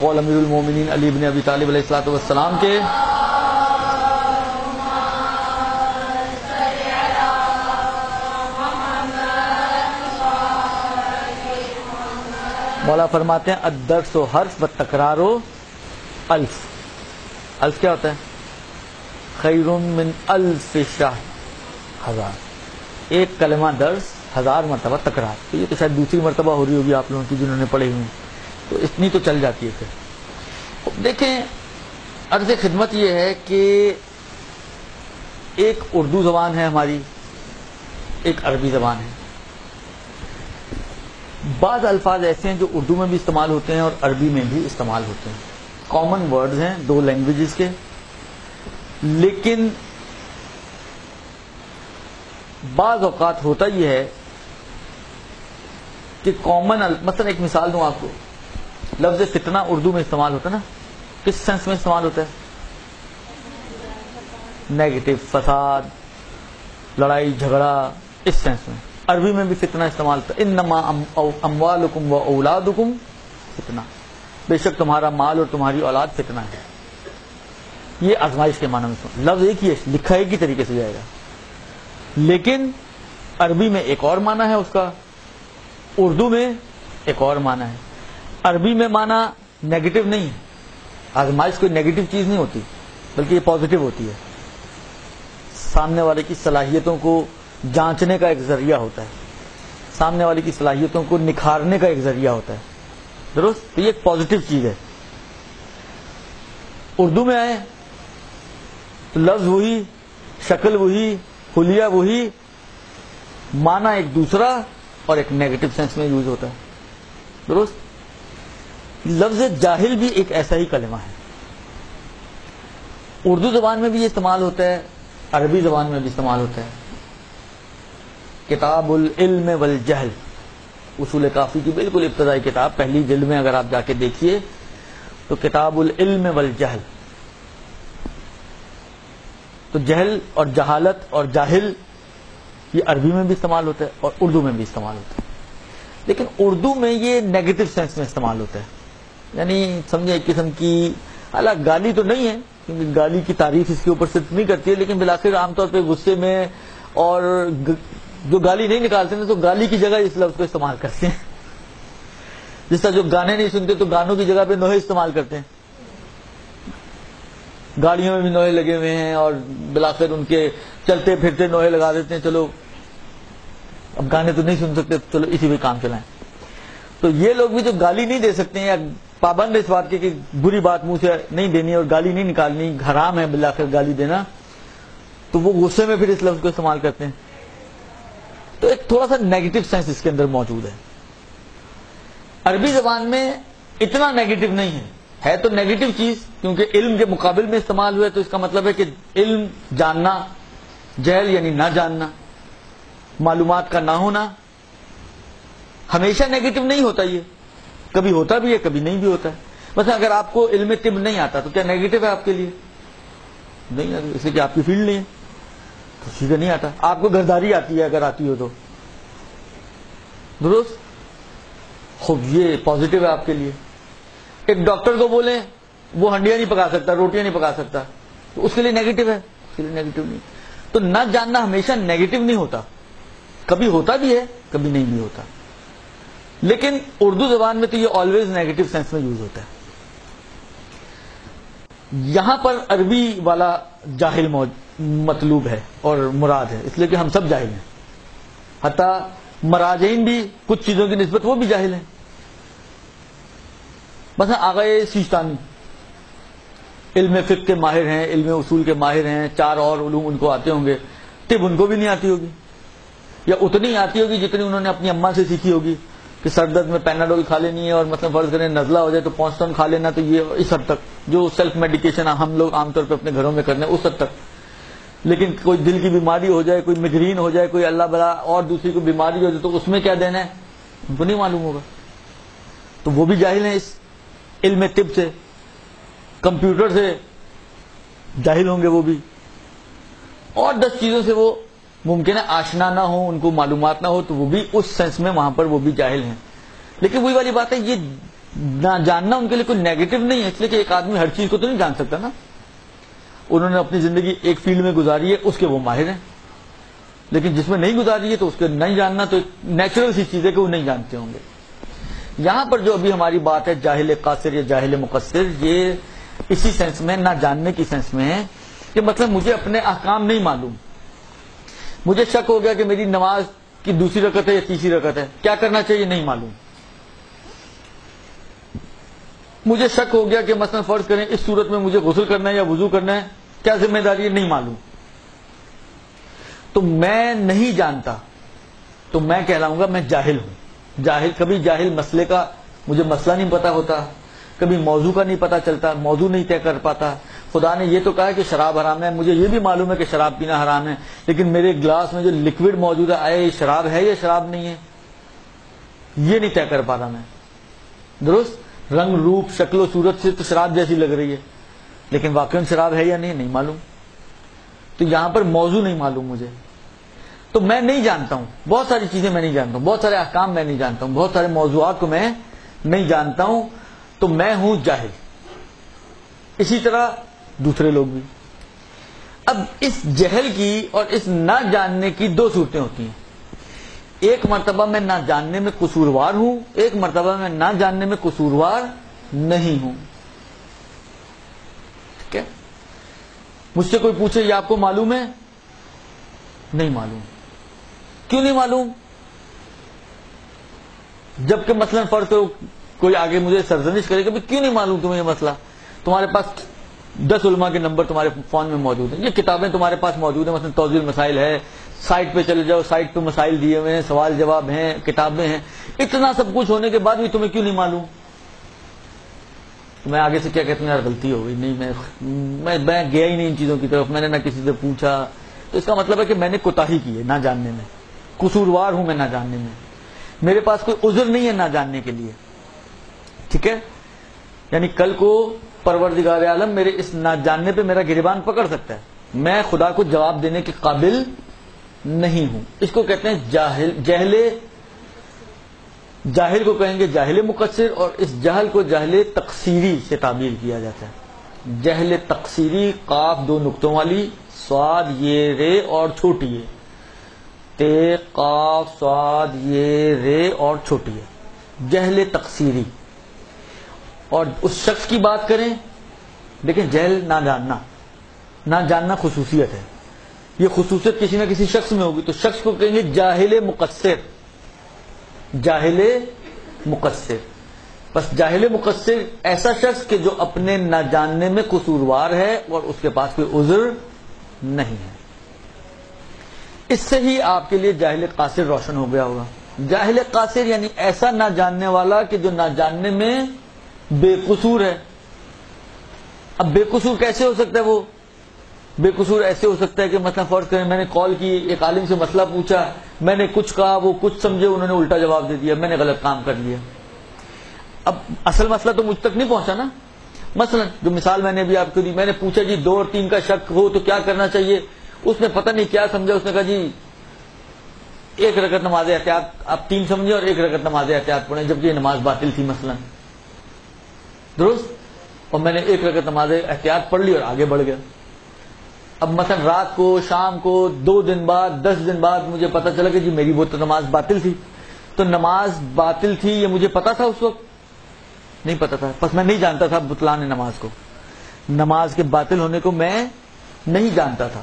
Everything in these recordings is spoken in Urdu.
قول امیر المومنین علی بن ابی طالب علیہ الصلوۃ والسلام کے مولا فرماتے ہیں الدرس و حرف و تکرار و الف. الف کیا ہوتا ہے؟ خیر من الف شہر، ہزار. ایک کلمہ درس 1000 مرتبہ تکرار. تو یہ تو شاید دوسری مرتبہ ہو رہی ہوگی آپ لوگوں کی جنہوں نے پڑھے ہوئے ہیں، تو اتنی تو چل جاتی ہے. پھر دیکھیں، عرض خدمت یہ ہے کہ ایک اردو زبان ہے ہماری، ایک عربی زبان ہے. بعض الفاظ ایسے ہیں جو اردو میں بھی استعمال ہوتے ہیں اور عربی میں بھی استعمال ہوتے ہیں. کامن ورڈز ہیں دو لینگویجز کے، لیکن بعض اوقات ہوتا یہ ہے کہ کامن، مثلا ایک مثال دوں آپ کو، لفظ فتنہ اردو میں استعمال ہوتا ہے نا، کس سینس میں استعمال ہوتا ہے؟ نیگیٹو، فساد، لڑائی جھگڑا، اس سینس میں. عربی میں بھی فتنہ استعمال ہوتا ہے، انما اموالکم و اولادکم فتنہ، بے شک تمہارا مال اور تمہاری اولاد فتنہ ہے. یہ آزمائش کے معنی میں لفظ ایک ہی ہے، لکھا ایک ہی طریقے سے جائے گا، لیکن عربی میں ایک اور معنی ہے اس کا، اردو میں ایک اور معنی ہے. عربی میں معنی نیگیٹو نہیں ہے، آزمائش کوئی نیگیٹو چیز نہیں ہوتی، بلکہ یہ پازیٹو ہوتی ہے. سامنے والے کی صلاحیتوں کو جانچنے کا ایک ذریعہ ہوتا ہے، سامنے والے کی صلاحیتوں کو نکھارنے کا ایک ذریعہ ہوتا ہے. درست؟ تو یہ ایک پازیٹو چیز ہے. اردو میں آئے تو لفظ وہی، شکل وہی، حلیہ وہی، معنی ایک دوسرا اور ایک نیگیٹو سینس میں یوز ہوتا ہے. درست؟ لفظ جاہل بھی ایک ایسا ہی کلمہ ہے. اردو زبان میں بھی یہ استعمال ہوتا ہے، عربی زبان میں بھی استعمال ہوتا ہے. کتاب العلم والجہل، اصول کافی کی بالکل ابتدائی کتاب، پہلی جلد میں اگر آپ جا کے دیکھیے تو کتاب العلم والجہل. تو جہل اور جہالت اور جاہل یہ عربی میں بھی استعمال ہوتا ہے اور اردو میں بھی استعمال ہوتا ہے. لیکن اردو میں یہ نیگیٹو سینس میں استعمال ہوتا ہے، یعنی سمجھے ایک قسم کی، حالانکہ گالی تو نہیں ہے کیونکہ گالی کی تعریف اس کے اوپر صرف نہیں کرتی ہے، لیکن بالآخر عام طور پہ غصے میں اور جو گالی نہیں نکالتے ہیں تو گالی کی جگہ اس لفظ کو استعمال کرتے ہیں. جس طرح جو گانے نہیں سنتے تو گانوں کی جگہ پہ نوحے استعمال کرتے ہیں. گاڑیوں میں بھی نوحے لگے ہوئے ہیں اور بالآخر ان کے چلتے پھرتے نوحے لگا دیتے ہیں، چلو اب گانے تو نہیں سن سکتے، چلو اسی پہ کام چلائیں. تو یہ لوگ بھی جو گالی نہیں دے سکتے ہیں یا پابند اس بات کے کہ بری بات منہ سے نہیں دینی اور گالی نہیں نکالنی، حرام ہے بالآخر گالی دینا، تو وہ غصے میں پھر اس لفظ کو استعمال کرتے ہیں. تو ایک تھوڑا سا نیگیٹو سینس اس کے اندر موجود ہے. عربی زبان میں اتنا نیگیٹو نہیں ہے تو نیگیٹو چیز، کیونکہ علم کے مقابل میں استعمال ہوا ہے تو اس کا مطلب ہے کہ علم جاننا، جہل یعنی نہ جاننا، معلومات کا نہ ہونا. ہمیشہ نیگیٹو نہیں ہوتا، یہ کبھی ہوتا بھی ہے کبھی نہیں بھی ہوتا ہے. مثلا اگر آپ کو علم طب نہیں آتا تو کیا نیگیٹو ہے آپ کے لیے؟ نہیں، اس لیے کہ آپ کی فیلڈ نہیں ہے تو سیدھے نہیں آتا. آپ کو گرداری آتی ہے اگر آتی ہو تو، درست؟ خوب یہ پازیٹو ہے آپ کے لیے. ایک ڈاکٹر کو بولیں وہ ہنڈیاں نہیں پکا سکتا، روٹیاں نہیں پکا سکتا، تو اس کے لیے نیگیٹو ہے، اس کے لیے نیگیٹو نہیں. تو نہ جاننا ہمیشہ نیگیٹو نہیں ہوتا، کبھی ہوتا بھی ہے کبھی نہیں بھی ہوتا. لیکن اردو زبان میں تو یہ آلویز نیگیٹو سینس میں یوز ہوتا ہے. یہاں پر عربی والا جاہل مطلوب ہے اور مراد ہے، اس لیے کہ ہم سب جاہل ہیں، حتیٰ مراجعین بھی کچھ چیزوں کی نسبت وہ بھی جاہل ہیں. مثلا آغائے سیستانی علم فقہ کے ماہر ہیں، علم اصول کے ماہر ہیں، 4 اور علوم ان کو آتے ہوں گے، طب ان کو بھی نہیں آتی ہوگی، یا اتنی آتی ہوگی جتنی انہوں نے اپنی اماں سے سیکھی ہوگی کہ سر درد میں پیناڈول کھا لینی ہے اور مثلا فرض کریں نزلہ ہو جائے تو پونسٹن کھا لینا. تو یہ اس حد تک جو سیلف میڈیکیشن ہم لوگ عام طور پہ اپنے گھروں میں کرنے اس حد تک. لیکن کوئی دل کی بیماری ہو جائے، کوئی میگرین ہو جائے، کوئی اللہ بلا اور دوسری کوئی بیماری ہو جائے تو اس میں کیا دینا ہے ان کو نہیں معلوم ہوگا. تو وہ بھی جاہل ہیں اس علم طب سے. کمپیوٹر سے جاہل ہوں گے وہ بھی، اور 10 چیزوں سے وہ ممکن ہے آشنا نہ ہو، ان کو معلومات نہ ہو، تو وہ بھی اس سینس میں وہاں پر وہ بھی جاہل ہیں. لیکن وہی والی بات ہے، یہ نہ جاننا ان کے لیے کوئی نیگیٹو نہیں ہے، اس لیے کہ ایک آدمی ہر چیز کو تو نہیں جان سکتا نا. انہوں نے اپنی زندگی ایک فیلڈ میں گزاری ہے، اس کے وہ ماہر ہیں، لیکن جس میں نہیں گزاری ہے تو اس کے نہیں جاننا تو نیچرل سی چیز ہے کہ وہ نہیں جانتے ہوں گے. یہاں پر جو ابھی ہماری بات ہے جاہل قاصر یا جاہل مقصر، یہ اسی سینس میں، نہ جاننے کی سینس میں ہے کہ مطلب مجھے اپنے احکام نہیں معلوم. مجھے شک ہو گیا کہ میری نماز کی دوسری رکعت ہے یا تیسری رکعت ہے، کیا کرنا چاہیے نہیں معلوم. مجھے شک ہو گیا کہ مثلا فرض کریں اس صورت میں مجھے غسل کرنا ہے یا وضو کرنا ہے، کیا ذمہ داری ہے نہیں معلوم. تو میں نہیں جانتا تو میں کہلاؤں گا میں جاہل ہوں. جاہل، کبھی جاہل مسئلے کا مجھے مسئلہ نہیں پتا ہوتا، کبھی موضوع کا نہیں پتا چلتا، موضوع نہیں طے کر پاتا. خدا نے یہ تو کہا کہ شراب حرام ہے، مجھے یہ بھی معلوم ہے کہ شراب پینا حرام ہے، لیکن میرے گلاس میں جو لکوڈ موجود ہے آیا یہ شراب ہے یا شراب نہیں ہے، یہ نہیں طے کر پا رہا میں. درست، رنگ روپ شکل و صورت سے تو شراب جیسی لگ رہی ہے، لیکن واقعی شراب ہے یا نہیں معلوم. تو یہاں پر موضوع نہیں معلوم مجھے، تو میں نہیں جانتا ہوں. بہت ساری چیزیں میں نہیں جانتا ہوں، بہت سارے احکام میں نہیں جانتا ہوں، بہت سارے موضوعات کو میں نہیں جانتا ہوں، تو میں ہوں جاہل. اسی طرح دوسرے لوگ بھی. اب اس جہل کی اور اس نہ جاننے کی دو صورتیں ہوتی ہیں. ایک مرتبہ میں نہ جاننے میں قصوروار ہوں، ایک مرتبہ میں نہ جاننے میں قصوروار نہیں ہوں. ٹھیک ہے، مجھ سے کوئی پوچھے یہ آپ کو معلوم ہے؟ نہیں معلوم. کیوں نہیں معلوم؟ جبکہ مثلا فرض کرو کوئی آگے مجھے سرزنش کرے کہ کیوں نہیں معلوم تمہیں یہ مسئلہ، تمہارے پاس 10 علماء کے نمبر تمہارے فون میں موجود ہیں، یہ کتابیں تمہارے پاس موجود ہیں، مثلا توضیح المسائل ہے، سائٹ پہ چلے جاؤ، سائٹ پہ مسائل دیے ہوئے ہیں، سوال جواب ہیں، کتابیں ہیں. اتنا سب کچھ ہونے کے بعد بھی تمہیں کیوں نہیں معلوم؟ میں آگے سے کیا کہتا ہوں یار غلطی ہو گئی، نہیں میں گیا ہی نہیں ان چیزوں کی طرف، میں نے نہ کسی سے پوچھا. تو اس کا مطلب ہے کہ میں نے کوتاہی کی ہے نہ جاننے میں، قصوروار ہوں میں نہ جاننے میں، میرے پاس کوئی عذر نہیں ہے نہ جاننے کے لیے. ٹھیک ہے، یعنی کل کو پروردگار عالم میرے اس نہ جاننے پہ میرا گریبان پکڑ سکتا ہے، میں خدا کو جواب دینے کے قابل نہیں ہوں. اس کو کہتے ہیں جاہل کو کہیں گے جاہل مقصر، اور اس جہل کو جہل تقصیری سے تعبیر کیا جاتا ہے. جہل تقصیری، قاف 2 نقطوں والی، صاد یہ رے اور چھوٹی ہے، تے قاف صاد یہ رے اور چھوٹی ہے، جہل تقصیری. اور اس شخص کی بات کریں، لیکن جہل نہ جاننا، نہ جاننا خصوصیت ہے، یہ خصوصیت کسی نہ کسی شخص میں ہوگی، تو شخص کو کہیں گے جاہل مقصر. جاہل مقصر، بس جاہل مقصر ایسا شخص کہ جو اپنے نہ جاننے میں قصوروار ہے اور اس کے پاس کوئی عذر نہیں ہے. اس سے ہی آپ کے لیے جاہل قاصر روشن ہو گیا ہوگا. جاہل قاصر یعنی ایسا نہ جاننے والا کہ جو نہ جاننے میں بے قصور ہے. اب بے قصور کیسے ہو سکتا ہے؟ وہ بے قصور ایسے ہو سکتا ہے کہ مثلا فرض کریں میں نے کال کی، ایک عالم سے مسئلہ پوچھا، میں نے کچھ کہا، وہ کچھ سمجھے، انہوں نے الٹا جواب دے دیا، میں نے غلط کام کر لیا. اب اصل مسئلہ تو مجھ تک نہیں پہنچا نا. مثلا جو مثال میں نے ابھی آپ کو دی، میں نے پوچھا جی 2 اور 3 کا شک ہو تو کیا کرنا چاہیے، اس نے پتہ نہیں کیا سمجھا، اس نے کہا جی 1 رکعت نماز احتیاط، آپ 3 سمجھے اور 1 رکعت نماز احتیاط پڑھیں، جبکہ یہ نماز باطل تھی مثلا. درست، اور میں نے 1 رکعت نماز احتیاط پڑھ لی اور آگے بڑھ گیا. اب مثلا رات کو، شام کو، 2 دن بعد، 10 دن بعد مجھے پتا چلا کہ جی میری وہ تو نماز باطل تھی. تو نماز باطل تھی یہ مجھے پتا تھا؟ اس وقت نہیں پتا تھا، بس میں نہیں جانتا تھا بطلان نماز کو، نماز کے باطل ہونے کو میں نہیں جانتا تھا.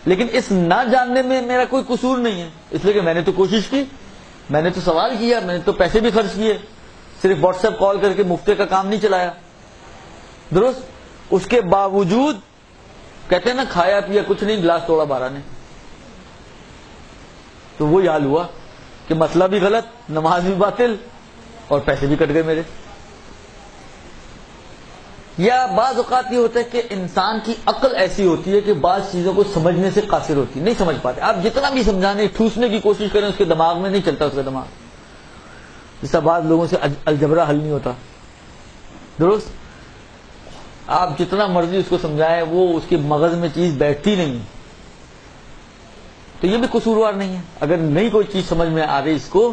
لیکن اس نہ جاننے میں میرا کوئی قصور نہیں ہے، اس لیے کہ میں نے تو کوشش کی، میں نے تو سوال کیا، میں نے تو پیسے بھی خرچ کیے، صرف واٹس ایپ کال کر کے مفتے کا کام نہیں چلایا. درست، اس کے باوجود کہتے ہیں نا کھایا پیا کچھ نہیں، گلاس توڑا 12 نے. تو وہی حال ہوا کہ مسئلہ بھی غلط، نماز بھی باطل اور پیسے بھی کٹ گئے میرے. یا بعض اوقات یہ ہوتا ہے کہ انسان کی عقل ایسی ہوتی ہے کہ بعض چیزوں کو سمجھنے سے قاصر ہوتی ہے، نہیں سمجھ پاتے. آپ جتنا بھی سمجھانے ٹھوسنے کی کوشش کریں اس کے دماغ میں نہیں چلتا، اس کا دماغ جیسا بعض لوگوں سے الجبرا حل نہیں ہوتا. درست، آپ جتنا مرضی اس کو سمجھائیں وہ اس کے مغز میں چیز بیٹھتی نہیں. تو یہ بھی قصوروار نہیں ہے. اگر نہیں کوئی چیز سمجھ میں آ رہی اس کو،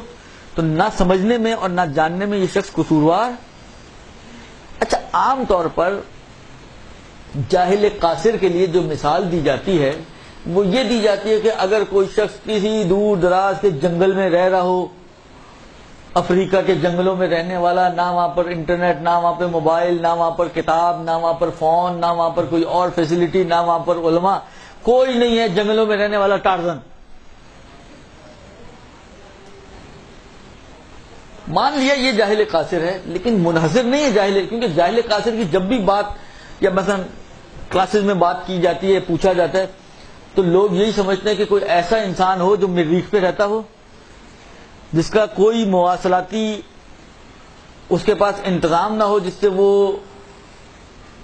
تو نہ سمجھنے میں اور نہ جاننے میں یہ شخص قصوروار عام طور پر جاہل قاصر کے لیے جو مثال دی جاتی ہے وہ یہ دی جاتی ہے کہ اگر کوئی شخص کسی دور دراز کے جنگل میں رہ رہا ہو، افریقہ کے جنگلوں میں رہنے والا، نہ وہاں پر انٹرنیٹ، نہ وہاں پر موبائل، نہ وہاں پر کتاب، نہ وہاں پر فون، نہ وہاں پر کوئی اور فیسلٹی، نہ وہاں پر علماء، کوئی نہیں ہے، جنگلوں میں رہنے والا ٹارزن، مان لیا یہ جاہل قاصر ہے، لیکن منحصر نہیں ہے جاہل، کیونکہ جاہل قاصر کی جب بھی بات یا مثلا کلاسز میں بات کی جاتی ہے، پوچھا جاتا ہے، تو لوگ یہی سمجھتے ہیں کہ کوئی ایسا انسان ہو جو مریخ پہ رہتا ہو، جس کا کوئی مواصلاتی اس کے پاس انتظام نہ ہو، جس سے وہ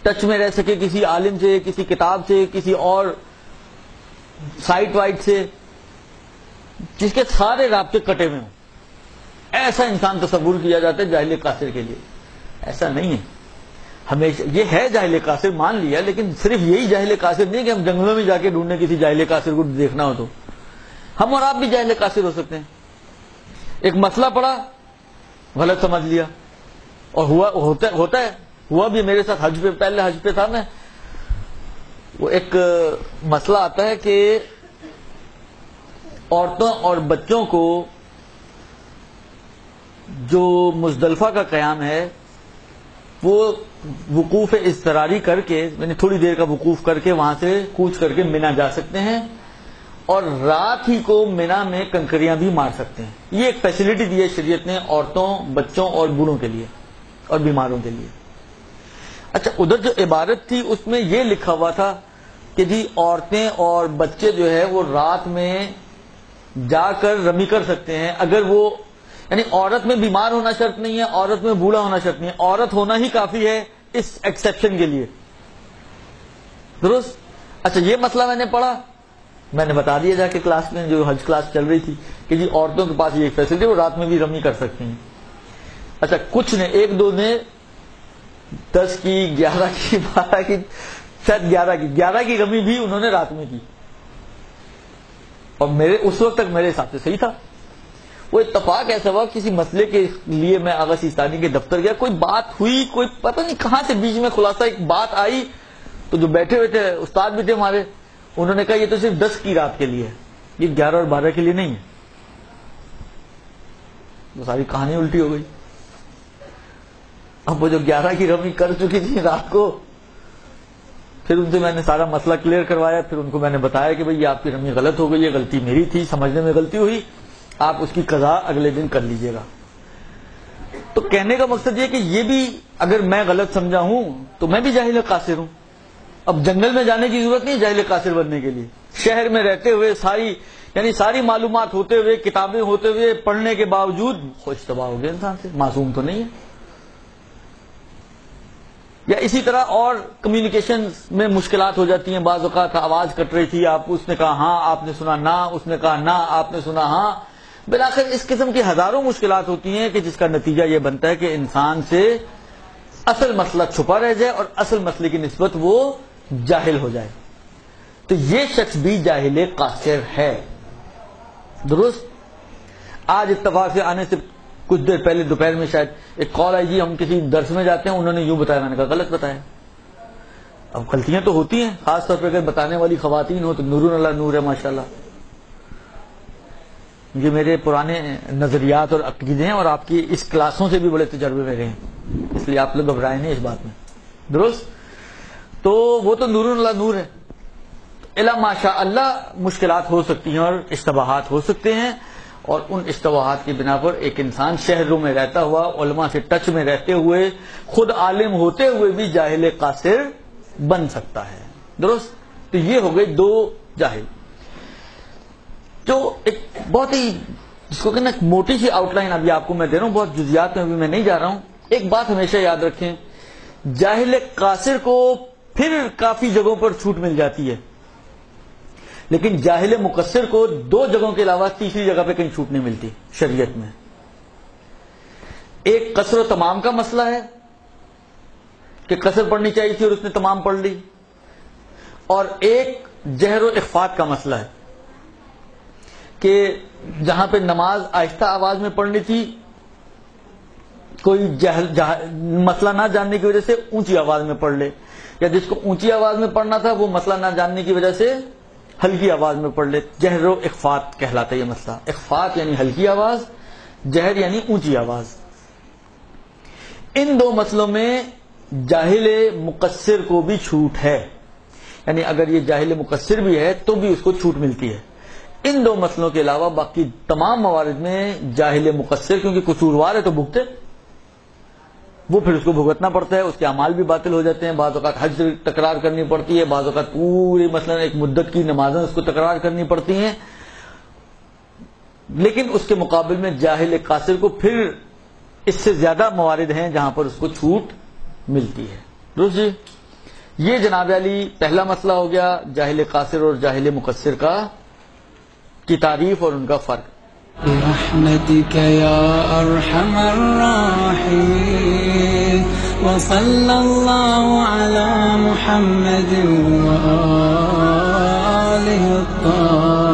ٹچ میں رہ سکے کسی عالم سے، کسی کتاب سے، کسی اور سائٹ وائٹ سے، جس کے سارے رابطے کٹے ہوئے ہوں۔ ایسا انسان تصور کیا جاتا ہے جاہل قاصر کے لیے۔ ایسا نہیں ہے، ہمیشہ یہ ہے جاہل قاصر مان لیا، لیکن صرف یہی جاہل قاصر نہیں کہ ہم جنگلوں میں جا کے ڈھونڈنے کسی جاہل قاصر کو دیکھنا ہو، تو ہم اور آپ بھی جاہل قاصر ہو سکتے ہیں۔ ایک مسئلہ پڑا، غلط سمجھ لیا، اور ہوتا ہے، ہوا بھی میرے ساتھ حج پہ، پہلے حج پہ تھا میں، وہ ایک مسئلہ آتا ہے کہ عورتوں اور بچوں کو جو مزدلفہ کا قیام ہے وہ وقوف اضطراری کر کے، یعنی تھوڑی دیر کا وقوف کر کے وہاں سے کوچ کر کے مینا جا سکتے ہیں، اور رات ہی کو مینا میں کنکریاں بھی مار سکتے ہیں۔ یہ ایک فیسلٹی دی ہے شریعت نے عورتوں، بچوں اور بوڑھوں کے لیے اور بیماروں کے لیے۔ اچھا، ادھر جو عبارت تھی اس میں یہ لکھا ہوا تھا کہ جی عورتیں اور بچے جو ہے وہ رات میں جا کر رمی کر سکتے ہیں، اگر وہ، یعنی عورت میں بیمار ہونا شرط نہیں ہے، عورت میں بوڑھا ہونا شرط نہیں ہے، عورت ہونا ہی کافی ہے اس ایکسیپشن کے لیے، درست؟ اچھا، یہ مسئلہ میں نے پڑھا، میں نے بتا دیا جا کے کلاس میں، جو حج کلاس چل رہی تھی، کہ جی عورتوں کے پاس یہ فیسلٹی، وہ رات میں بھی رمی کر سکتی ہیں۔ اچھا، کچھ نے، ایک دو نے 10 کی، 11 کی، 12 کی، شاید 11 کی رمی بھی انہوں نے رات میں کی، اور میرے اس وقت تک میرے حساب سے صحیح تھا۔ وہ اتفاق ایسا ہوا، کسی مسئلے کے لیے میں آغا سیستانی کے دفتر گیا، کوئی بات ہوئی، کوئی پتہ نہیں کہاں سے بیچ میں خلاصہ ایک بات آئی، تو جو بیٹھے ہوئے تھے استاد بھی تھے ہمارے، انہوں نے کہا یہ تو صرف 10 کی رات کے لیے ہے، یہ 11 اور 12 کے لیے نہیں ہے۔ وہ ساری کہانی الٹی ہو گئی۔ اب وہ جو 11 کی رمی کر چکی تھی رات کو، پھر ان سے میں نے سارا مسئلہ کلیئر کروایا، پھر ان کو میں نے بتایا کہ بھئی یہ آپ کی رمی غلط ہو گئی، یہ غلطی میری تھی، سمجھنے میں غلطی ہوئی، آپ اس کی قضا اگلے دن کر لیجئے گا۔ تو کہنے کا مقصد یہ کہ یہ بھی اگر میں غلط سمجھا ہوں تو میں بھی جاہل قاصر ہوں۔ اب جنگل میں جانے کی ضرورت نہیں جاہل قاصر بننے کے لیے، شہر میں رہتے ہوئے ساری معلومات ہوتے ہوئے، کتابیں ہوتے ہوئے، پڑھنے کے باوجود خوش طبع ہو گیا انسان سے، معصوم تو نہیں ہے۔ یا اسی طرح اور کمیونیکیشن میں مشکلات ہو جاتی ہیں، بعض اوقات آواز کٹ رہی تھی، اس نے کہا ہاں، آپ نے سنا نہ، اس نے کہا نہ، آپ نے سنا ہاں، بالآخر اس قسم کی ہزاروں مشکلات ہوتی ہیں کہ جس کا نتیجہ یہ بنتا ہے کہ انسان سے اصل مسئلہ چھپا رہ جائے اور اصل مسئلے کی نسبت وہ جاہل ہو جائے۔ تو یہ شخص بھی جاہل قاصر ہے، درست؟ آج اتفاق سے آنے سے کچھ دیر پہلے دوپہر میں شاید ایک کال آئی، جی ہم کسی درس میں جاتے ہیں، انہوں نے یوں بتایا، میں نے کہا غلط بتایا۔ اب غلطیاں تو ہوتی ہیں، خاص طور پہ اگر بتانے والی خواتین ہو تو نور اللہ نور ہے ماشاءاللہ۔ یہ میرے پرانے نظریات اور عقیدے ہیں، اور آپ کی اس کلاسوں سے بھی بڑے تجربے میں رہے ہیں، اس لیے آپ لوگ گھبرائے نہیں اس بات میں، درست؟ تو وہ تو نور اللہ نور ہے، الا ماشاء اللہ مشکلات ہو سکتی ہیں اور اشتباہات ہو سکتے ہیں، اور ان اشتباہات کی بنا پر ایک انسان شہروں میں رہتا ہوا، علماء سے ٹچ میں رہتے ہوئے، خود عالم ہوتے ہوئے بھی جاہل قاصر بن سکتا ہے، درست؟ تو یہ ہو گئے دو جاہل۔ جو ایک بہت ہی، جس کو کہنا موٹی سی آؤٹ لائن ابھی آپ کو میں دے رہا ہوں، بہت جزیات میں ابھی میں نہیں جا رہا ہوں۔ ایک بات ہمیشہ یاد رکھیں، جاہل قاصر کو پھر کافی جگہوں پر چھوٹ مل جاتی ہے، لیکن جاہل مقصر کو 2 جگہوں کے علاوہ تیسری جگہ پہ کہیں چھوٹ نہیں ملتی شریعت میں۔ ایک قصر و تمام کا مسئلہ ہے کہ قصر پڑھنی چاہیے تھی اور اس نے تمام پڑھ لی، اور ایک جہر و اخفات کا مسئلہ ہے کہ جہاں پہ نماز آہستہ آواز میں پڑھنی تھی کوئی مسئلہ نہ جاننے کی وجہ سے اونچی آواز میں پڑھ لے، یا جس کو اونچی آواز میں پڑھنا تھا وہ مسئلہ نہ جاننے کی وجہ سے ہلکی آواز میں پڑھ لے. جہر و اخفات کہلاتا ہے یہ مسئلہ. اخفات یعنی ہلکی آواز، جہر یعنی اونچی آواز. ان دو مسئلوں میں جاہل مقصر کو بھی چھوٹ ہے، یعنی اگر یہ جاہل مقصر بھی ہے تو بھی اس کو چھوٹ ملتی ہے. ان دو مسئلوں کے علاوہ باقی تمام موارد میں جاہل مقصر، کیونکہ قصوروار ہے تو بھگتے، وہ پھر اس کو بھگتنا پڑتا ہے، اس کے اعمال بھی باطل ہو جاتے ہیں. بعض اوقات حج تکرار کرنی پڑتی ہے، بعض اوقات پوری مثلا ایک مدت کی نمازیں اس کو تکرار کرنی پڑتی ہیں. لیکن اس کے مقابل میں جاہل قاصر کو پھر اس سے زیادہ موارد ہیں جہاں پر اس کو چھوٹ ملتی ہے. درست جی؟ یہ جناب علی پہلا مسئلہ ہو گیا جاہل قاصر اور جاہل مقصر کی تعریف اور ان کا فرق. برحمتك يا أرحم الراحمين وصلى الله على محمد وآله الطاهرين.